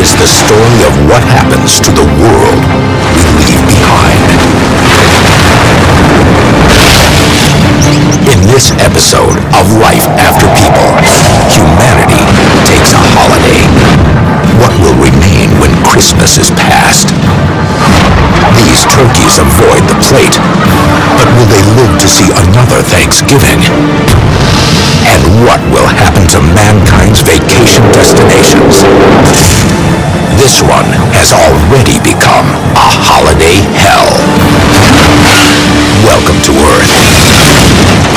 is the story of what happens to the world we leave behind. In this episode of Life After People, humanity takes a holiday. What will remain when Christmas is past? These turkeys avoid the plate, but will they live to see another Thanksgiving? And what will happen to mankind's vacation destinations? This one has already become a holiday hell. Welcome to Earth.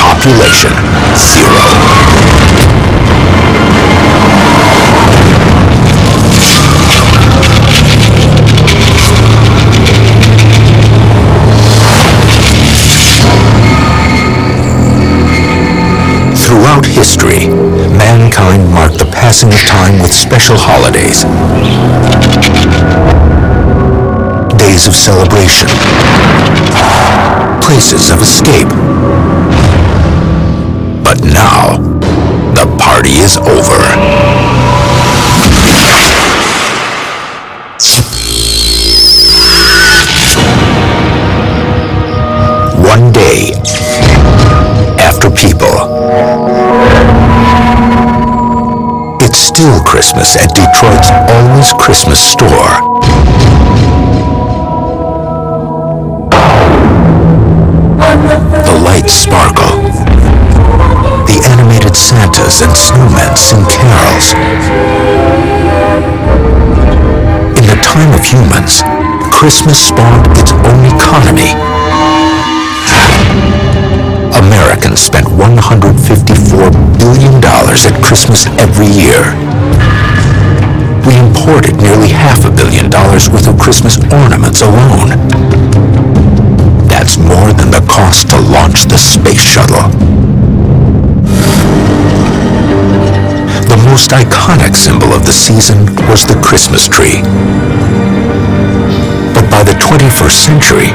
Population 0. Throughout history, mankind marked the passing of time with special holidays. Days of celebration. Places of escape. But now, the party is over. One day, after people. It's still Christmas at Detroit's Always Christmas store. The lights sparkle. The animated Santas and snowmen sing carols. In the time of humans, Christmas spawned its own economy. Americans spent $154 billion at Christmas every year. We imported nearly $500 million worth of Christmas ornaments alone. That's more than the cost to launch the space shuttle. The most iconic symbol of the season was the Christmas tree. But by the 21st century,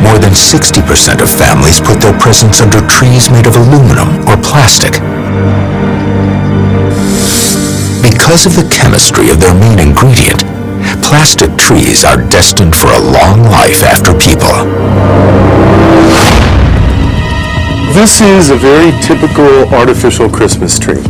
more than 60% of families put their presents under trees made of aluminum or plastic. Because of the chemistry of their main ingredient, plastic trees are destined for a long life after people. This is a very typical artificial Christmas tree.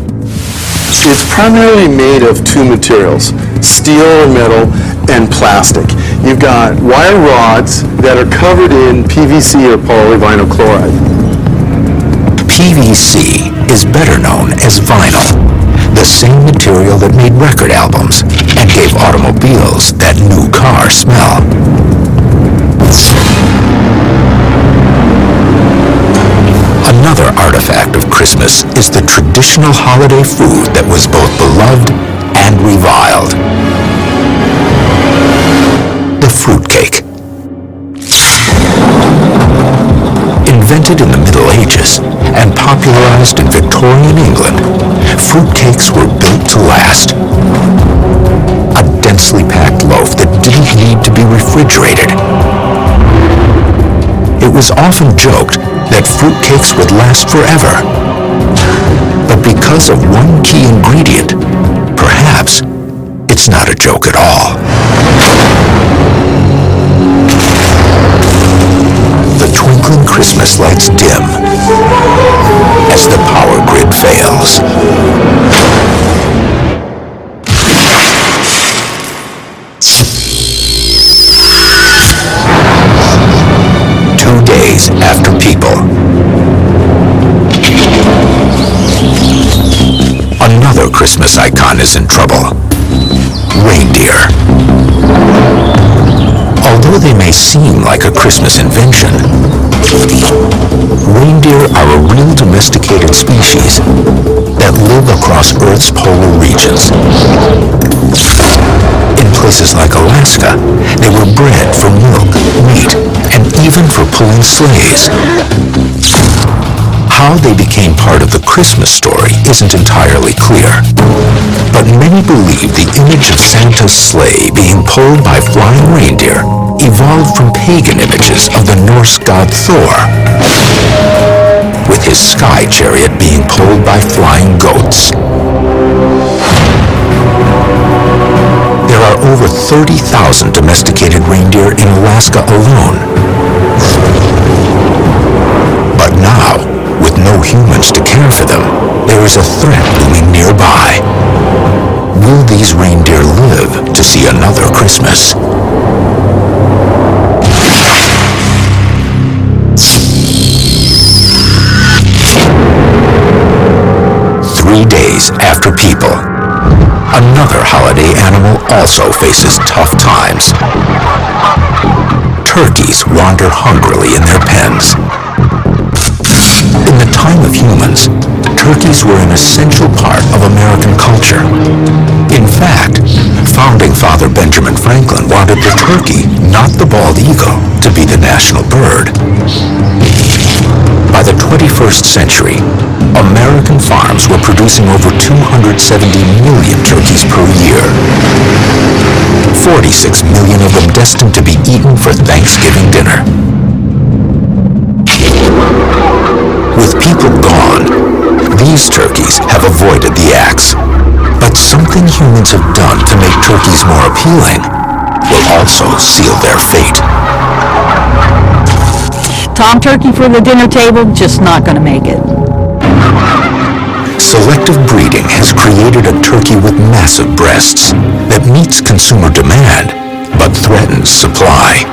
It's primarily made of two materials, steel or metal and plastic. You've got wire rods that are covered in PVC or polyvinyl chloride. PVC is better known as vinyl, the same material that made record albums and gave automobiles that new car smell. Another artifact of Christmas is the traditional holiday food that was both beloved and reviled. The fruitcake. Invented in the Middle Ages and popularized in Victorian England, fruitcakes were built to last. A densely packed loaf that didn't need to be refrigerated. It was often joked that fruitcakes would last forever. But because of one key ingredient, perhaps it's not a joke at all. The twinkling Christmas lights dim as the power grid fails. Days after people. Another Christmas icon is in trouble. Reindeer. Although they may seem like a Christmas invention, reindeer are a real domesticated species that live across Earth's polar regions. In places like Alaska, they were bred for milk, meat, and even for pulling sleighs. How they became part of the Christmas story isn't entirely clear, but many believe the image of Santa's sleigh being pulled by flying reindeer evolved from pagan images of the Norse god Thor, with his sky chariot being pulled by flying goats. There are over 30,000 domesticated reindeer in Alaska alone. But now, with no humans to care for them, there is a threat looming nearby. Will these reindeer live to see another Christmas? Three days after people, another holiday animal also faces tough times. Turkeys wander hungrily in their pens. In the time of humans, turkeys were an essential part of American culture. In fact, founding father Benjamin Franklin wanted the turkey, not the bald eagle, to be the national bird. By the 21st century, American farms were producing over 270 million turkeys per year. 46 million of them destined to be eaten for Thanksgiving dinner. With people gone, these turkeys have avoided the axe. But something humans have done to make turkeys more appealing will also seal their fate. Tom turkey for the dinner table, just not going to make it. Selective breeding has created a turkey with massive breasts that meets consumer demand but threatens supply.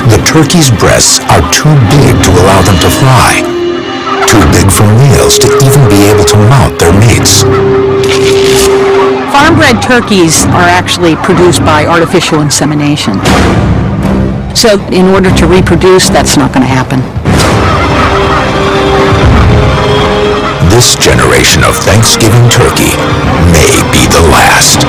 The turkey's breasts are too big to allow them to fly, too big for males to even be able to mount their mates. Farm-bred turkeys are actually produced by artificial insemination. So in order to reproduce, that's not going to happen. This generation of Thanksgiving turkey may be the last.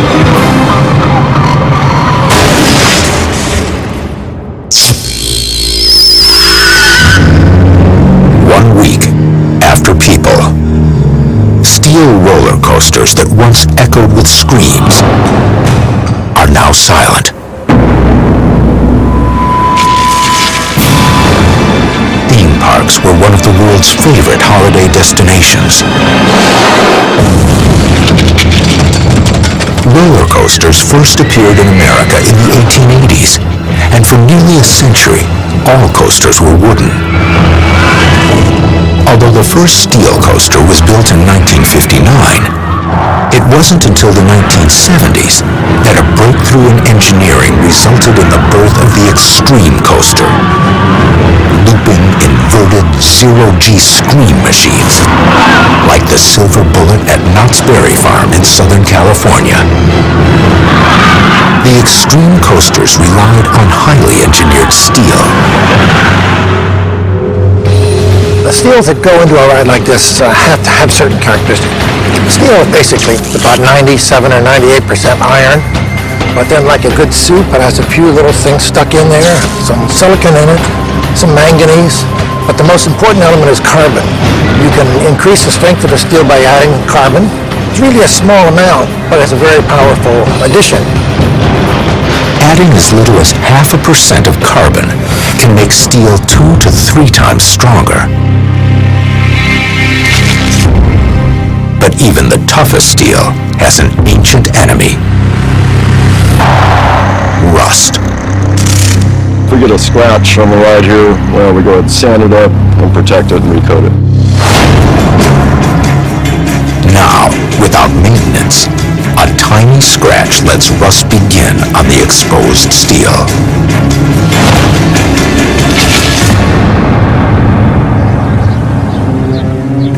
1 week after people, steel roller coasters that once echoed with screams are now silent. Theme parks were one of the world's favorite holiday destinations. Roller coasters first appeared in America in the 1880s, and for nearly a century, all coasters were wooden. Although the first steel coaster was built in 1959, it wasn't until the 1970s that a breakthrough in engineering resulted in the birth of the extreme coaster. Looping, inverted, zero-G scream machines, like the Silver Bullet at Knott's Berry Farm in Southern California. The extreme coasters relied on highly engineered steel. The steels that go into a ride like this have to have certain characteristics. Steel is basically about 97 or 98% iron, but then like a good soup, it has a few little things stuck in there, some silicon in it, some manganese, but the most important element is carbon. You can increase the strength of the steel by adding carbon. It's really a small amount, but it's a very powerful addition. Adding as little as 0.5% of carbon can make steel 2 to 3 times stronger. But even the toughest steel has an ancient enemy: rust. If we get a scratch on the ride here, well, we go ahead and sand it up and protect it and recoat it. Now, without maintenance, a tiny scratch lets rust begin on the exposed steel.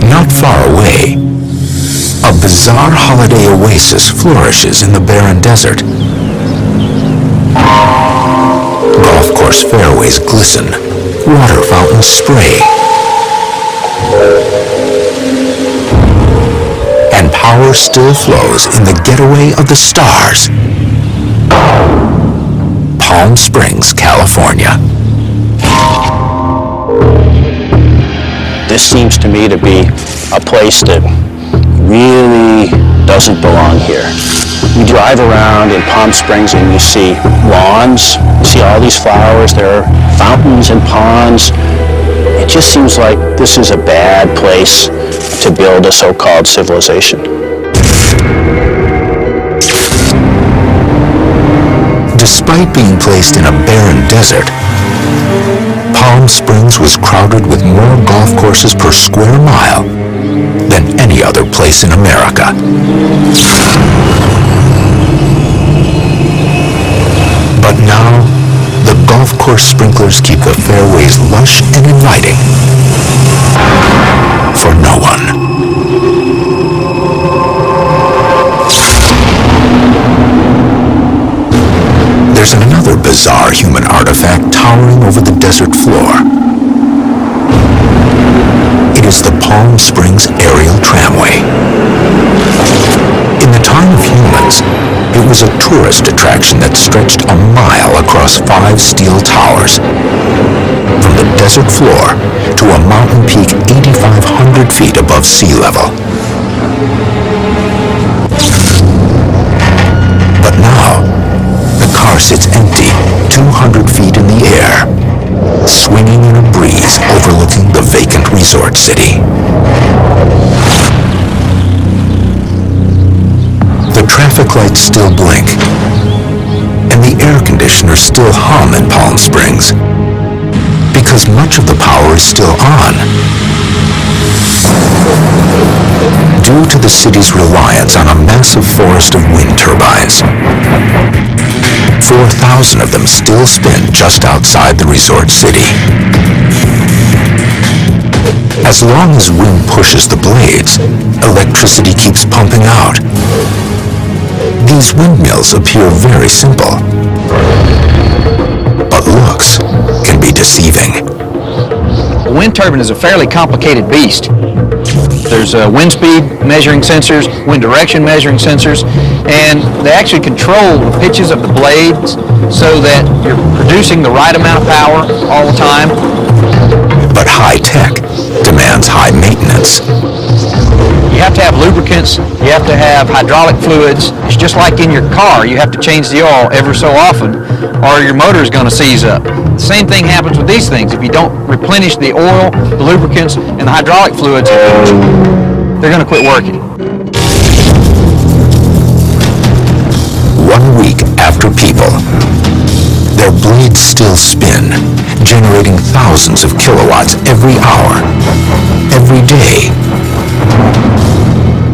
Not far away, a bizarre holiday oasis flourishes in the barren desert. Golf course fairways glisten, water fountains spray, and power still flows in the getaway of the stars. Palm Springs, California. This seems to me to be a place that really doesn't belong here. You drive around in Palm Springs and you see lawns, you see all these flowers, there are fountains and ponds. It just seems like this is a bad place to build a so-called civilization. Despite being placed in a barren desert, Palm Springs was crowded with more golf courses per square mile than any other place in America. But now, the golf course sprinklers keep the fairways lush and inviting for no one. There's another bizarre human artifact towering over the desert floor. It is the Palm Springs aerial tramway. In the time of humans, it was a tourist attraction that stretched a mile across 5 steel towers, from the desert floor to a mountain peak 8,500 feet above sea level. But now, the car sits empty, 200 feet in the air, swinging in a breeze overlooking the vacant resort city. The traffic lights still blink, and the air conditioners still hum in Palm Springs, because much of the power is still on. Due to the city's reliance on a massive forest of wind turbines, 4,000 of them still spin just outside the resort city. As long as wind pushes the blades, electricity keeps pumping out. These windmills appear very simple, but looks can be deceiving. A wind turbine is a fairly complicated beast. There's wind speed measuring sensors, wind direction measuring sensors, and they actually control the pitches of the blades so that you're producing the right amount of power all the time. But high tech demands high maintenance. You have to have lubricants, you have to have hydraulic fluids. It's just like in your car, you have to change the oil every so often or your motor is going to seize up. The same thing happens with these things. If you don't replenish the oil, the lubricants, and the hydraulic fluids, they're going to quit working. 1 week after People, their blades still spin, generating thousands of kilowatts every hour, every day,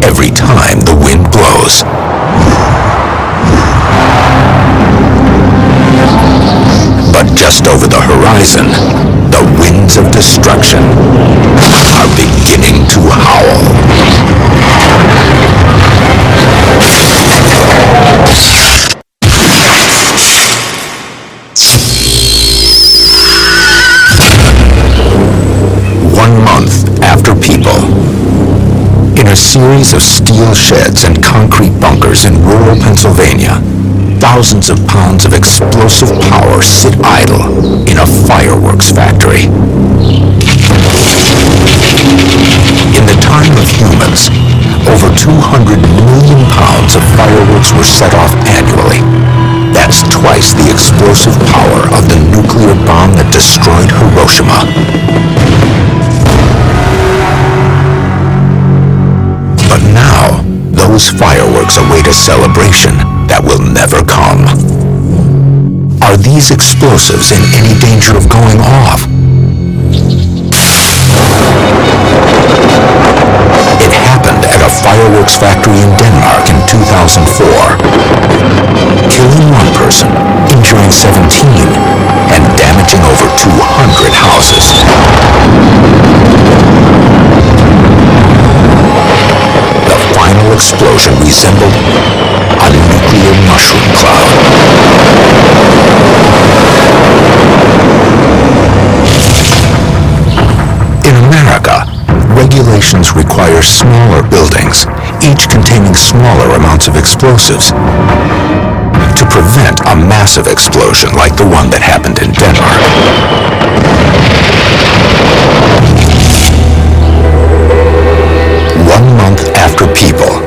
every time the wind blows. But just over the horizon, the winds of destruction are beginning to howl. One month after People, in a series of steel sheds and concrete bunkers in rural Pennsylvania, thousands of pounds of explosive power sit idle in a fireworks factory. In the time of humans, over 200 million pounds of fireworks were set off annually. That's twice the explosive power of the nuclear bomb that destroyed Hiroshima. But now, those fireworks await a celebration that will never come. Are these explosives in any danger of going off? It happened at a fireworks factory in Denmark in 2004, killing 1 person, injuring 17, and damaging over 200 houses. The final explosion resembled a nuclear mushroom cloud. In America, regulations require smaller buildings, each containing smaller amounts of explosives, to prevent a massive explosion like the one that happened in Denmark. 1 month after People,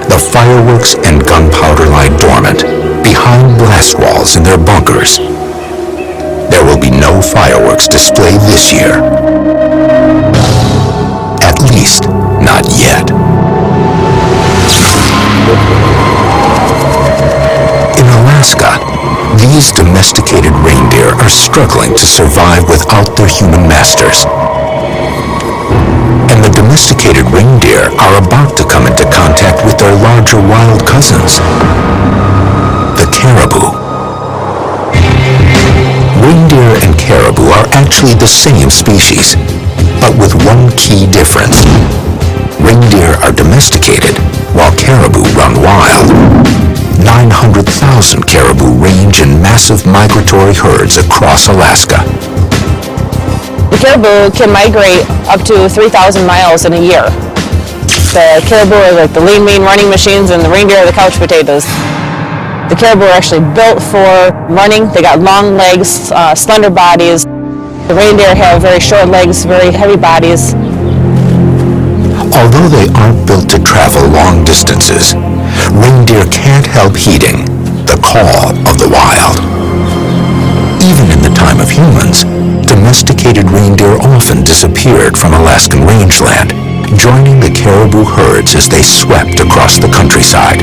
the fireworks and gunpowder lie dormant behind blast walls in their bunkers. There will be no fireworks display this year. At least, not yet. In Alaska, the are struggling to survive without their human masters. And the domesticated reindeer are about to come into contact with their larger wild cousins, the caribou. Reindeer and caribou are actually the same species, but with one key difference. Reindeer are domesticated, while caribou run wild. 900,000 caribou range in massive migratory herds across Alaska. The caribou can migrate up to 3,000 miles in a year. The caribou are like the lean, mean running machines, and the reindeer are the couch potatoes. The caribou are actually built for running. They got long legs, slender bodies. The reindeer have very short legs, very heavy bodies. Although they aren't built to travel long distances, reindeer can't help heeding the call of the wild. Even in the time of humans, domesticated reindeer often disappeared from Alaskan rangeland, joining the caribou herds as they swept across the countryside.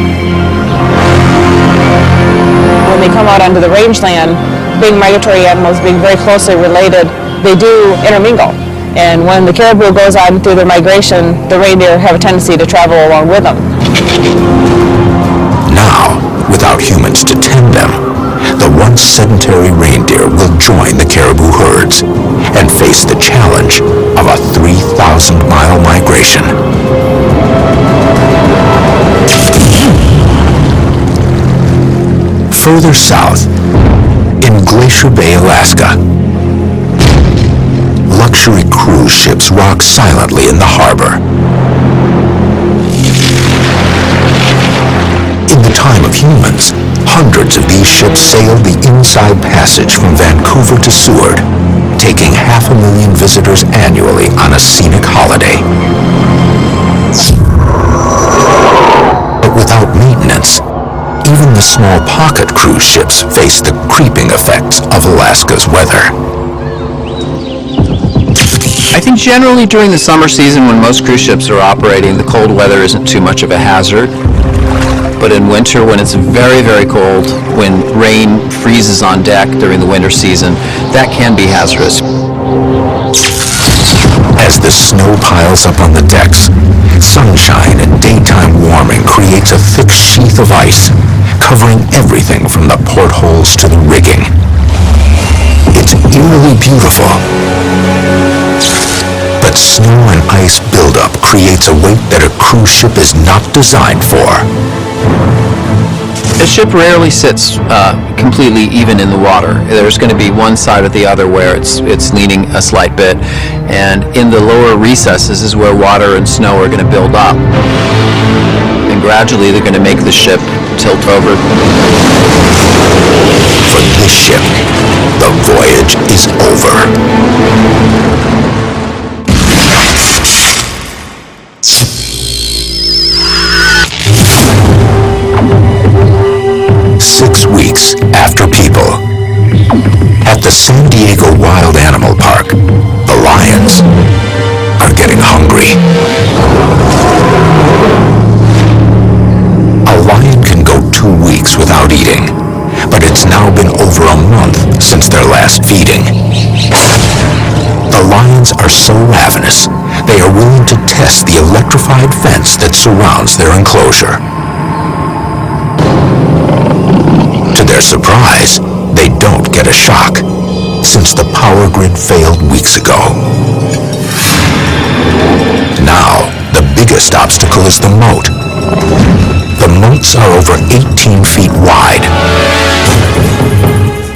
When they come out onto the rangeland, being migratory animals, being very closely related, they do intermingle. And when the caribou goes on through their migration, the reindeer have a tendency to travel along with them. Now, without humans to tend them, the once sedentary reindeer will join the caribou herds and face the challenge of a 3,000-mile migration. Further south, in Glacier Bay, Alaska, luxury cruise ships rock silently in the harbor. In the time of humans, hundreds of these ships sailed the inside passage from Vancouver to Seward, taking 500,000 visitors annually on a scenic holiday. But without maintenance, even the small pocket cruise ships face the creeping effects of Alaska's weather. I think generally during the summer season when most cruise ships are operating, the cold weather isn't too much of a hazard. But in winter, when it's very, very cold, when rain freezes on deck during the winter season, that can be hazardous. As the snow piles up on the decks, sunshine and daytime warming creates a thick sheath of ice, covering everything from the portholes to the rigging. It's eerily beautiful. But snow and ice buildup creates a weight that a cruise ship is not designed for. A ship rarely sits completely even in the water. There's going to be one side or the other where it's leaning a slight bit, and in the lower recesses is where water and snow are going to build up. And gradually they're going to make the ship tilt over. For this ship, the voyage is over. 6 weeks after people, at the San Diego Wild Animal Park, the lions are getting hungry. A lion can go 2 weeks without eating, but it's now been over a month since their last feeding. The lions are so ravenous, they are willing to test the electrified fence that surrounds their enclosure. To their surprise, they don't get a shock, since the power grid failed weeks ago. Now, the biggest obstacle is the moat. The moats are over 18 feet wide,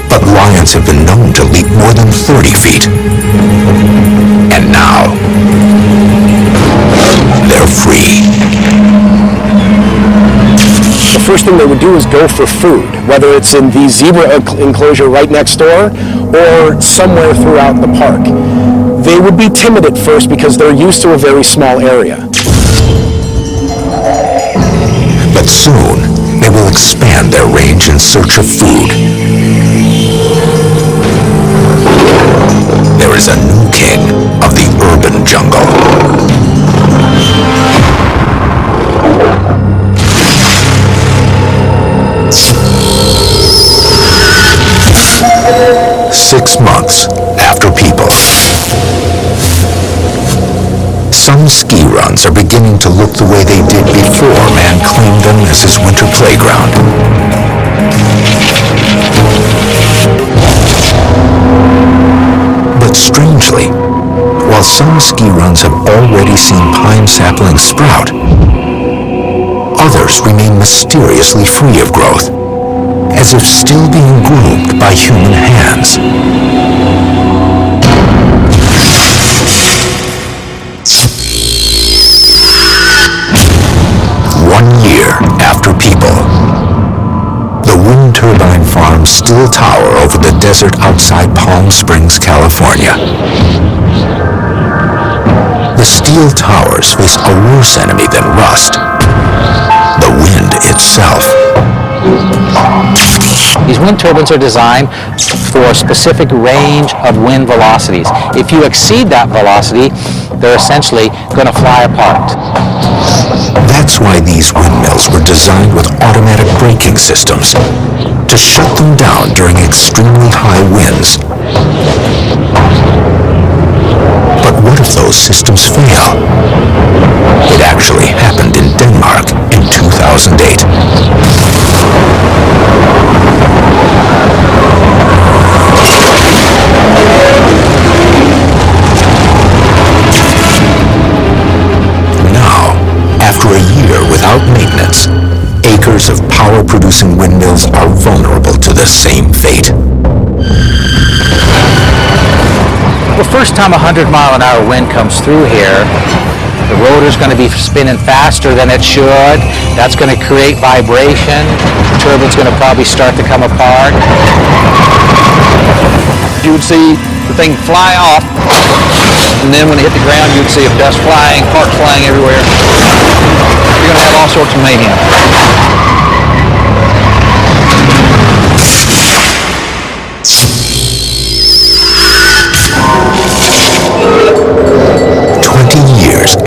but lions have been known to leap more than 30 feet. And now, they're free. The first thing they would do is go for food, whether it's in the zebra enclosure right next door or somewhere throughout the park. They would be timid at first because they're used to a very small area. But soon, they will expand their range in search of food. There is a new king of the urban jungle. Peoples After People. Some ski runs are beginning to look the way they did before man claimed them as his winter playground. But strangely, while some ski runs have already seen pine saplings sprout, others remain mysteriously free of growth, as if still being groomed by human hands. After People. The wind turbine farms still tower over the desert outside Palm Springs, California. The steel towers face a worse enemy than rust: the wind itself. These wind turbines are designed for a specific range of wind velocities. If you exceed that velocity, they're essentially going to fly apart. That's why these windmills were designed with automatic braking systems to shut them down during extremely high winds. But what if those systems fail? It actually happened in Denmark in 2008. After a year without maintenance, acres of power-producing windmills are vulnerable to the same fate. The first time a 100-mile-an-hour wind comes through here, the rotor's going to be spinning faster than it should. That's going to create vibration. The turbine's going to probably start to come apart. You would see the thing fly off, and then when it hit the ground, you would see dust flying, parts flying everywhere. You're going to have all sorts of mayhem.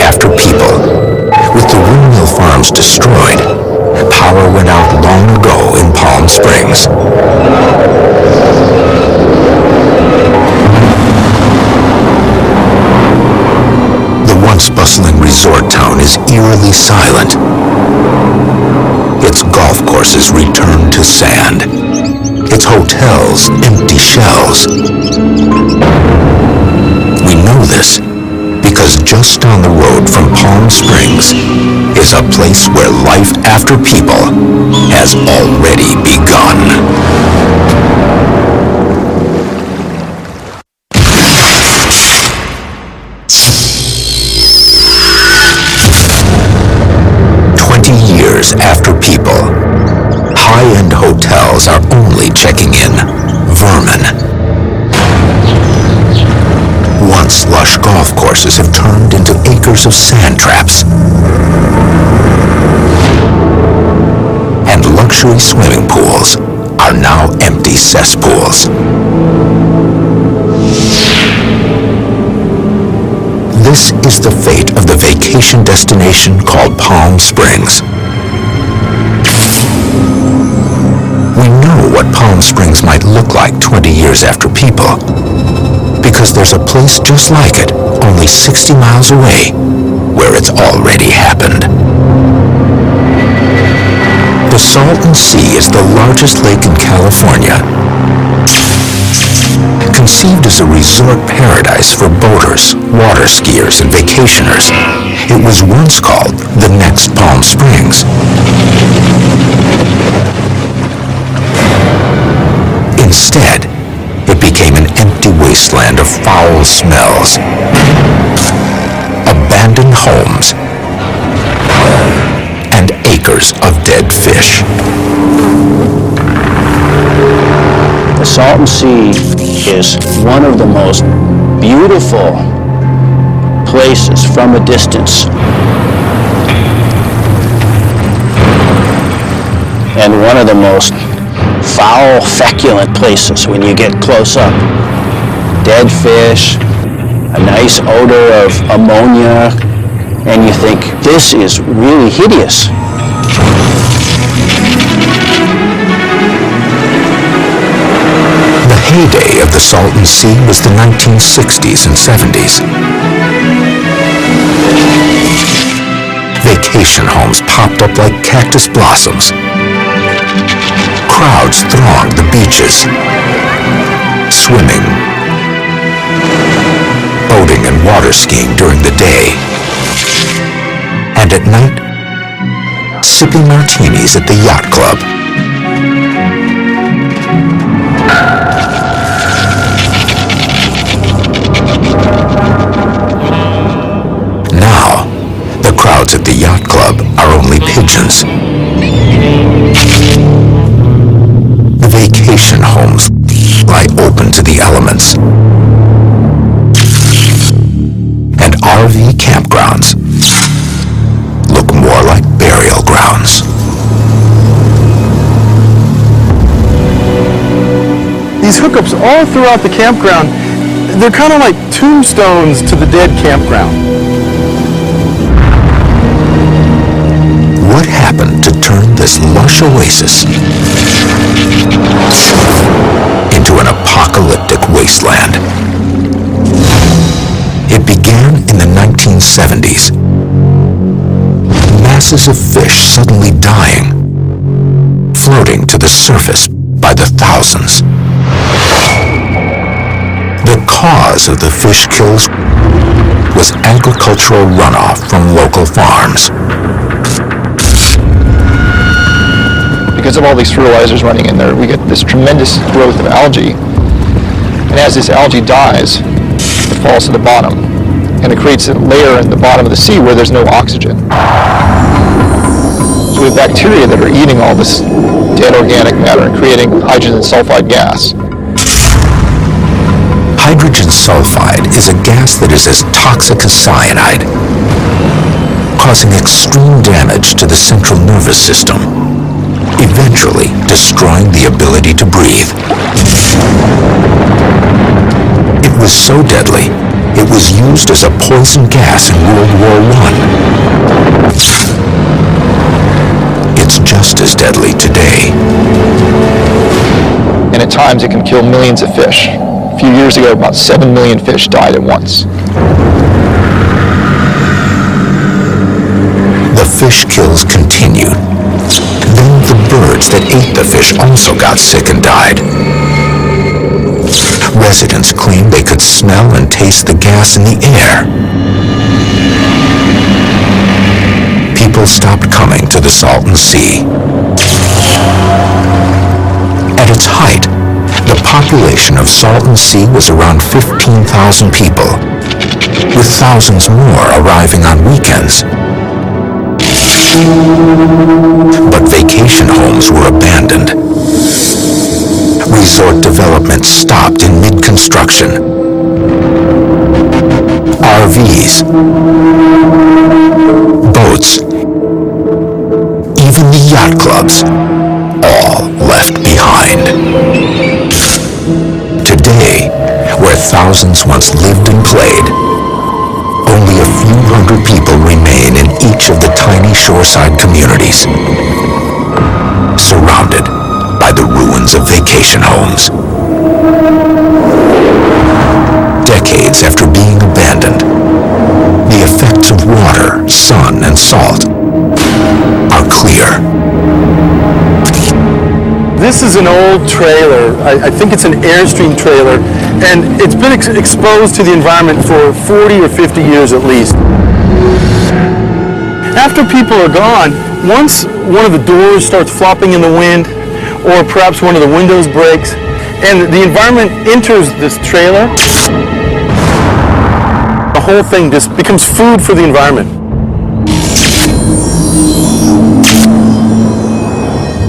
After People. With the windmill farms destroyed, power went out long ago in Palm Springs. The once bustling resort town is eerily silent. Its golf courses return to sand. Its hotels empty shells. We know this because just down the road from Palm Springs is a place where life after people has already begun. 20 years after People, high-end hotels are only checking in vermin. Once lush golf courses have turned into acres of sand traps. And luxury swimming pools are now empty cesspools. This is the fate of the vacation destination called Palm Springs. We know what Palm Springs might look like 20 years after People, because there's a place just like it, only 60 miles away, where it's already happened. The Salton Sea is the largest lake in California. Conceived as a resort paradise for boaters, water skiers, and vacationers, it was once called the next Palm Springs. Instead, it became an empty wasteland of foul smells, abandoned homes, and acres of dead fish. The Salton Sea is one of the most beautiful places from a distance, and one of the most foul, feculent places when you get close up. Dead fish, a nice odor of ammonia, and you think, this is really hideous. The heyday of the Salton Sea was the 1960s and 70s. Vacation homes popped up like cactus blossoms. Crowds thronged the beaches, swimming, boating and water skiing during the day, and at night, sipping martinis at the yacht club. Now, the crowds at the yacht club are only pigeons. The vacation homes lie open to the elements. And RV campgrounds look more like burial grounds. These hookups all throughout the campground, they're kind of like tombstones to the dead campground. What happened to turn this lush oasis into an apocalyptic wasteland? It began in the 1970s. Masses of fish suddenly dying, floating to the surface by the thousands. The cause of the fish kills was agricultural runoff from local farms. Because of all these fertilizers running in there, we get this tremendous growth of algae. And as this algae dies, it falls to the bottom. And it creates a layer in the bottom of the sea where there's no oxygen. So we have bacteria that are eating all this dead organic matter and creating hydrogen sulfide gas. Hydrogen sulfide is a gas that is as toxic as cyanide, causing extreme damage to the central nervous system, eventually destroying the ability to breathe. It was so deadly, it was used as a poison gas in World War I. It's just as deadly today. And at times it can kill millions of fish. A few years ago, about 7 million fish died at once. The fish kills continued. Then the birds that ate the fish also got sick and died. Residents claimed they could smell and taste the gas in the air. People stopped coming to the Salton Sea. At its height, the population of Salton Sea was around 15,000 people, with thousands more arriving on weekends. But vacation homes were abandoned. Resort development stopped in mid-construction. RVs, boats, even the yacht clubs, all left behind. Today, where thousands once lived and played, only a few hundred people remain in each of the tiny shoreside communities, surrounded by the ruins of vacation homes. Decades after being abandoned, the effects of water, sun, and salt are clear. This is an old trailer. I think it's an Airstream trailer, and it's been exposed to the environment for 40 or 50 years at least. After people are gone, once one of the doors starts flopping in the wind, or perhaps one of the windows breaks, and the environment enters this trailer, the whole thing just becomes food for the environment.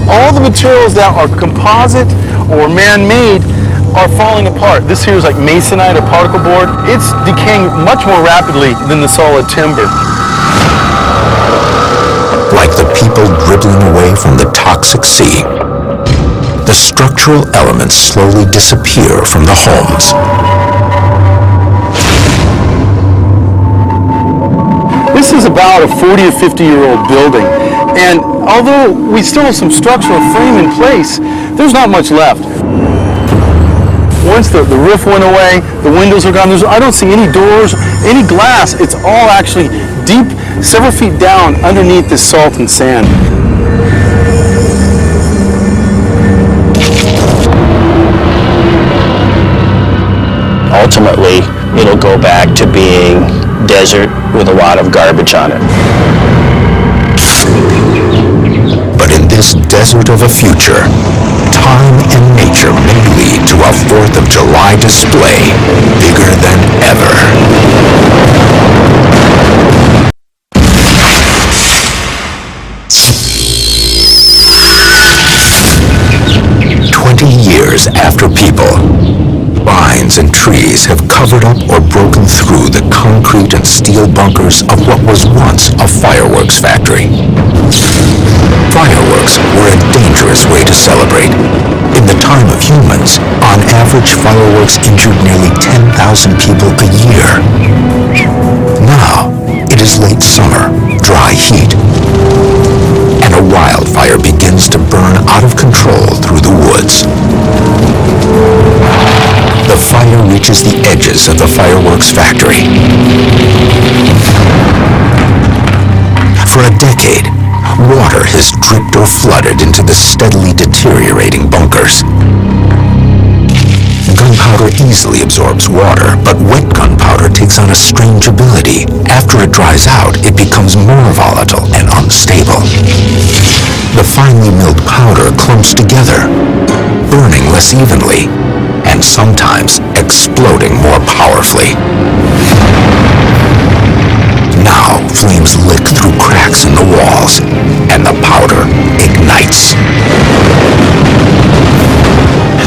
All the materials that are composite or man-made are falling apart. This here is like masonite or particle board. It's decaying much more rapidly than the solid timber. Like the people dribbling away from the toxic sea, the structural elements slowly disappear from the homes. This is about a 40 or 50-year-old building, and although we still have some structural frame in place, there's not much left. once the roof went away, the windows are gone. I don't see any doors, any glass. It's all actually deep, several feet down underneath this salt and sand. Ultimately, it'll go back to being desert with a lot of garbage on it. But in this desert of a future, time and nature may lead to a 4th of July display bigger than ever. 20 years after people, vines and trees have covered up or broken through the concrete and steel bunkers of what was once a fireworks factory. Fireworks were a dangerous way to celebrate. In the time of humans, on average, fireworks injured nearly 10,000 people a year. Now, it is late summer, dry heat, and a wildfire begins to burn out of control through the woods. The fire reaches the edges of the fireworks factory. For a decade, water has dripped or flooded into the steadily deteriorating bunkers. Gunpowder easily absorbs water, but wet gunpowder takes on a strange ability. After it dries out, it becomes more volatile and unstable. The finely milled powder clumps together, burning less evenly, and sometimes exploding more powerfully. Now, flames lick through cracks in the walls, and the powder ignites.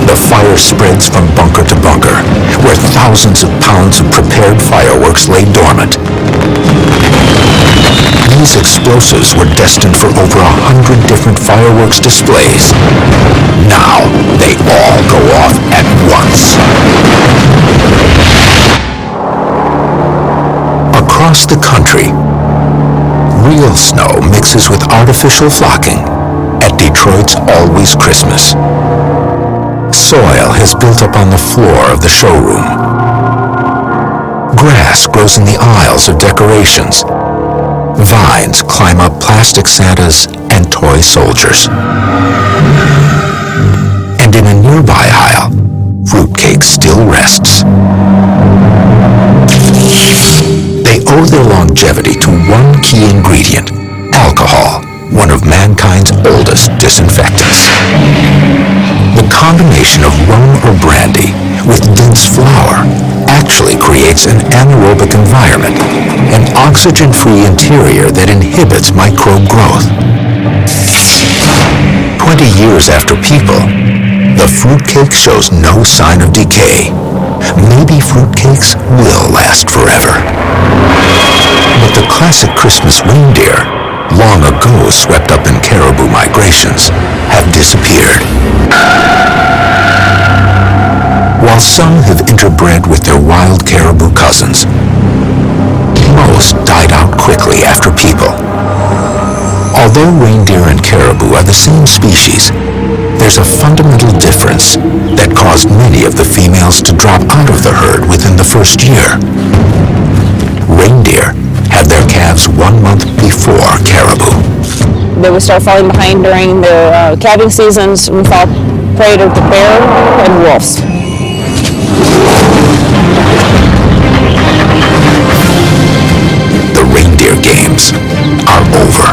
The fire spreads from bunker to bunker, where thousands of pounds of prepared fireworks lay dormant. These explosives were destined for over 100 different fireworks displays. Now, they all go off at once. Across the country, real snow mixes with artificial flocking at Detroit's Always Christmas. Soil has built up on the floor of the showroom. Grass grows in the aisles of decorations. Vines climb up plastic Santas and toy soldiers. And in a nearby aisle, fruitcake still rests. They owe their longevity to one key ingredient, alcohol, one of mankind's oldest disinfectants. The combination of rum or brandy with dense flour actually creates an anaerobic environment, an oxygen-free interior that inhibits microbe growth. 20 years after people, the fruitcake shows no sign of decay. Maybe fruitcakes will last forever. But the classic Christmas reindeer, long ago swept up in caribou migrations, have disappeared. While some have interbred with their wild caribou cousins, most died out quickly after people. Although reindeer and caribou are the same species, there's a fundamental difference that caused many of the females to drop out of the herd within the first year. Reindeer have their calves 1 month before caribou. They would start falling behind during their calving seasons and fall prey to the bear and wolves. The reindeer games are over.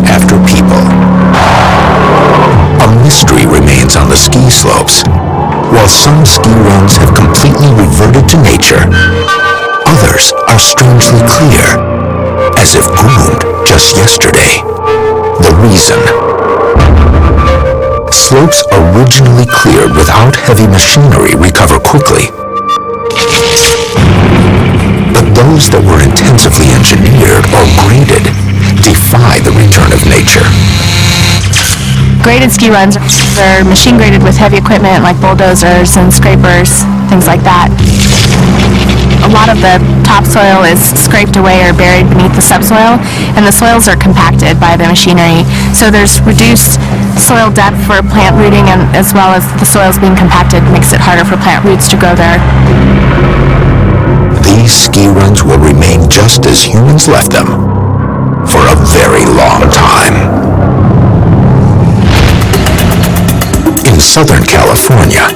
After people, a mystery remains on the ski slopes. While some ski runs have completely reverted to nature, others are strangely clear, as if groomed just yesterday. The reason: slopes originally cleared without heavy machinery recover quickly. But those that were intensively engineered or graded defy the return of nature. Graded ski runs are machine graded with heavy equipment like bulldozers and scrapers, things like that. A lot of the topsoil is scraped away or buried beneath the subsoil, and the soils are compacted by the machinery. So there's reduced soil depth for plant rooting, and as well as the soils being compacted makes it harder for plant roots to grow there. These ski runs will remain just as humans left them for a very long time. In Southern California,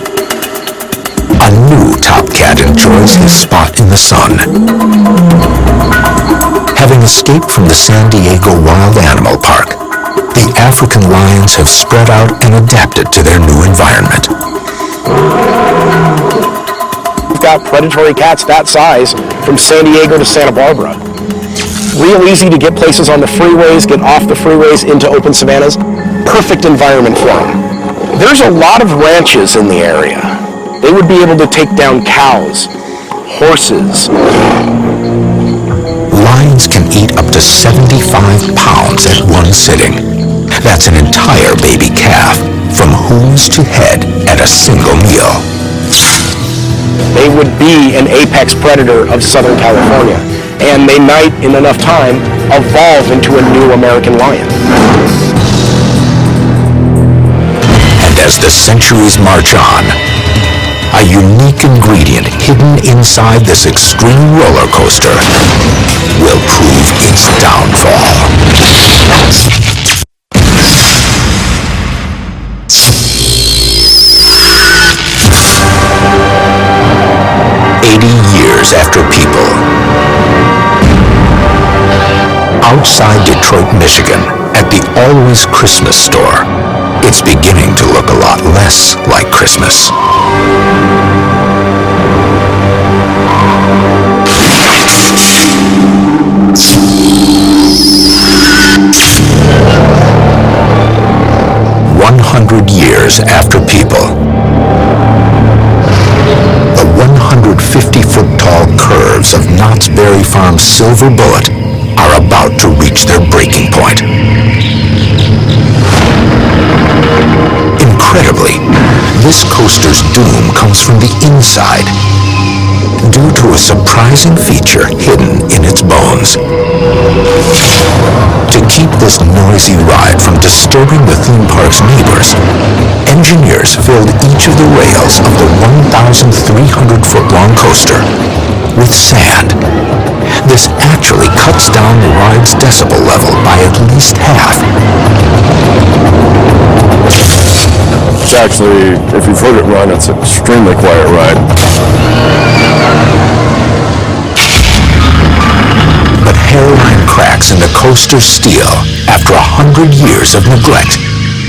a new top cat enjoys his spot in the sun. Having escaped from the San Diego Wild Animal Park, the African lions have spread out and adapted to their new environment. We've got predatory cats that size from San Diego to Santa Barbara. Real easy to get places on the freeways, get off the freeways into open savannas. Perfect environment for them. There's a lot of ranches in the area. They would be able to take down cows, horses. Lions can eat up to 75 pounds at one sitting. That's an entire baby calf from hooves to head at a single meal. They would be an apex predator of Southern California, and they might, in enough time, evolve into a new American lion. And as the centuries march on, a unique ingredient hidden inside this extreme roller coaster will prove its downfall. 80 years after People. Outside Detroit, Michigan, at the Always Christmas store, it's beginning to look a lot less like Christmas. Years after People. The 150-foot-tall curves of Knott's Berry Farm's Silver Bullet are about to reach their breaking point. Incredibly, this coaster's doom comes from the inside, due to a surprising feature hidden in its bones. To keep this noisy ride from disturbing the theme park's neighbors, engineers filled each of the rails of the 1,300-foot-long coaster with sand. This actually cuts down the ride's decibel level by at least half. It's actually, if you've heard it run, it's an extremely quiet ride. But hairline cracks in the coaster's steel, after 100 years of neglect,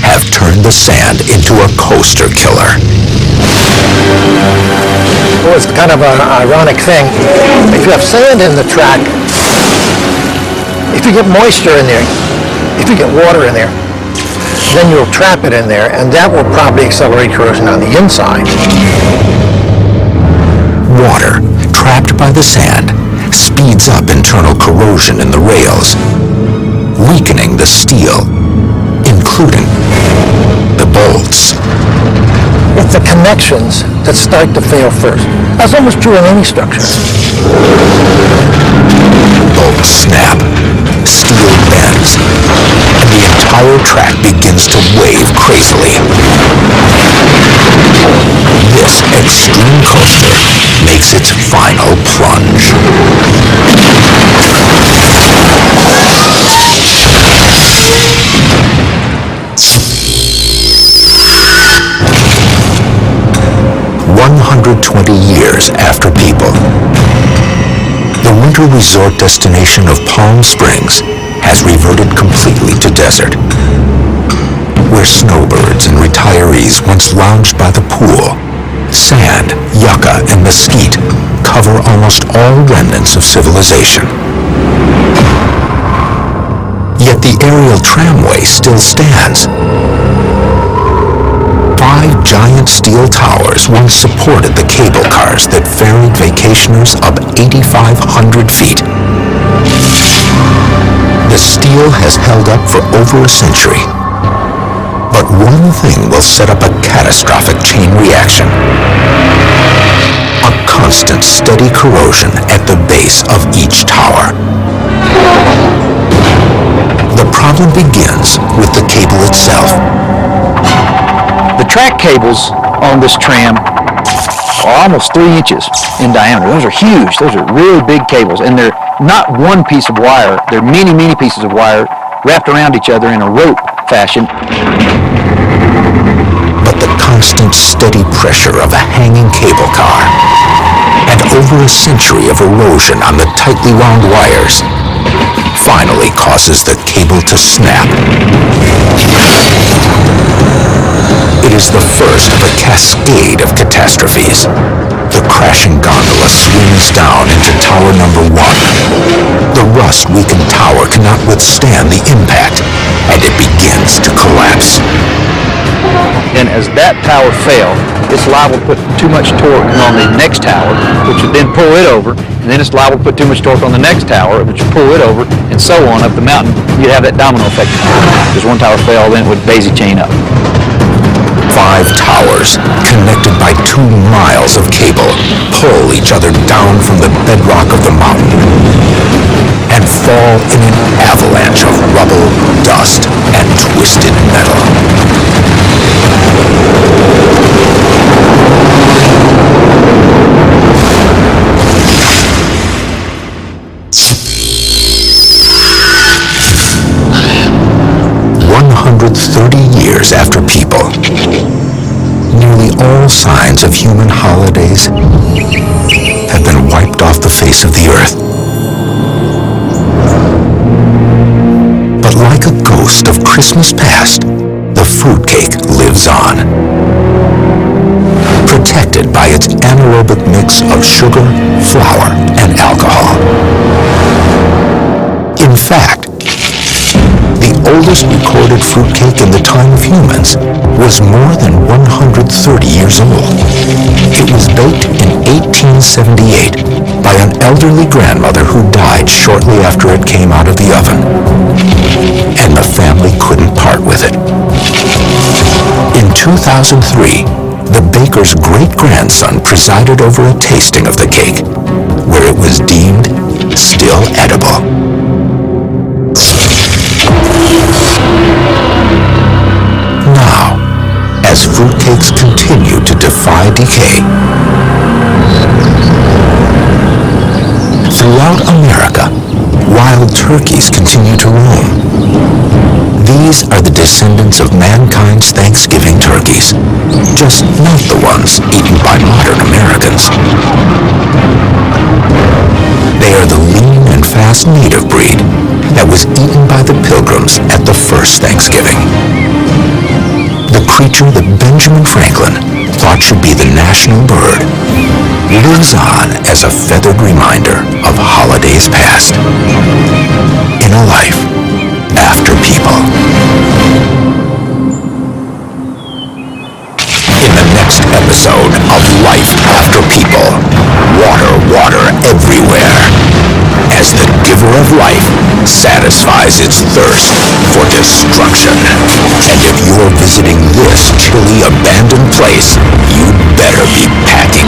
have turned the sand into a coaster killer. Well, it's kind of an ironic thing. If you have sand in the track, if you get moisture in there, if you get water in there, then you'll trap it in there, and that will probably accelerate corrosion on the inside. Water, trapped by the sand, speeds up internal corrosion in the rails, weakening the steel, including the bolts. It's the connections that start to fail first. That's almost true in any structure. Bolts snap, steel bends, and the entire track begins to wave crazily. This extreme coaster makes its final plunge. "120 years after People." The winter resort destination of Palm Springs has reverted completely to desert, where snowbirds and retirees once lounged by the pool. Sand, yucca, and mesquite cover almost all remnants of civilization. Yet the aerial tramway still stands. 5 giant steel towers once supported the cable cars that ferried vacationers up 8,500 feet. The steel has held up for over a century. But one thing will set up a catastrophic chain reaction. A constant, steady corrosion at the base of each tower. The problem begins with the cable itself. The track cables on this tram are almost 3 inches in diameter. Those are huge. Those are really big cables, and they're not one piece of wire. They're many, many pieces of wire wrapped around each other in a rope fashion. But the constant, steady pressure of a hanging cable car and over a century of erosion on the tightly wound wires finally causes the cable to snap. It is the first of a cascade of catastrophes. The crashing gondola swings down into tower number 1. The rust-weakened tower cannot withstand the impact, and it begins to collapse. And as that tower fell, it's liable to put too much torque on the next tower, which would then pull it over, and then it's liable to put too much torque on the next tower, which would pull it over, and so on up the mountain. You'd have that domino effect. Because one tower fell, then it would daisy chain up. 5 towers, connected by 2 miles of cable, pull each other down from the bedrock of the mountain and fall in an avalanche of rubble, dust, and twisted metal. Years after people, nearly all signs of human holidays have been wiped off the face of the earth. But like a ghost of Christmas past, the fruitcake lives on, protected by its anaerobic mix of sugar, flour, and alcohol. In fact, the oldest recorded fruitcake in the time of humans was more than 130 years old. It was baked in 1878 by an elderly grandmother who died shortly after it came out of the oven, and the family couldn't part with it. In 2003, the baker's great-grandson presided over a tasting of the cake, where it was deemed still edible. Now, as fruitcakes continue to defy decay, throughout America, wild turkeys continue to roam. These are the descendants of mankind's Thanksgiving turkeys, just not the ones eaten by modern Americans. They are the lean and fast native breed that was eaten by the Pilgrims at the first Thanksgiving. The creature that Benjamin Franklin thought should be the national bird lives on as a feathered reminder of holidays past, in a life after people. In the next episode of Life After People, water everywhere, as the giver of life satisfies its thirst for destruction. And if you're visiting this chilly, abandoned place, you'd better be packing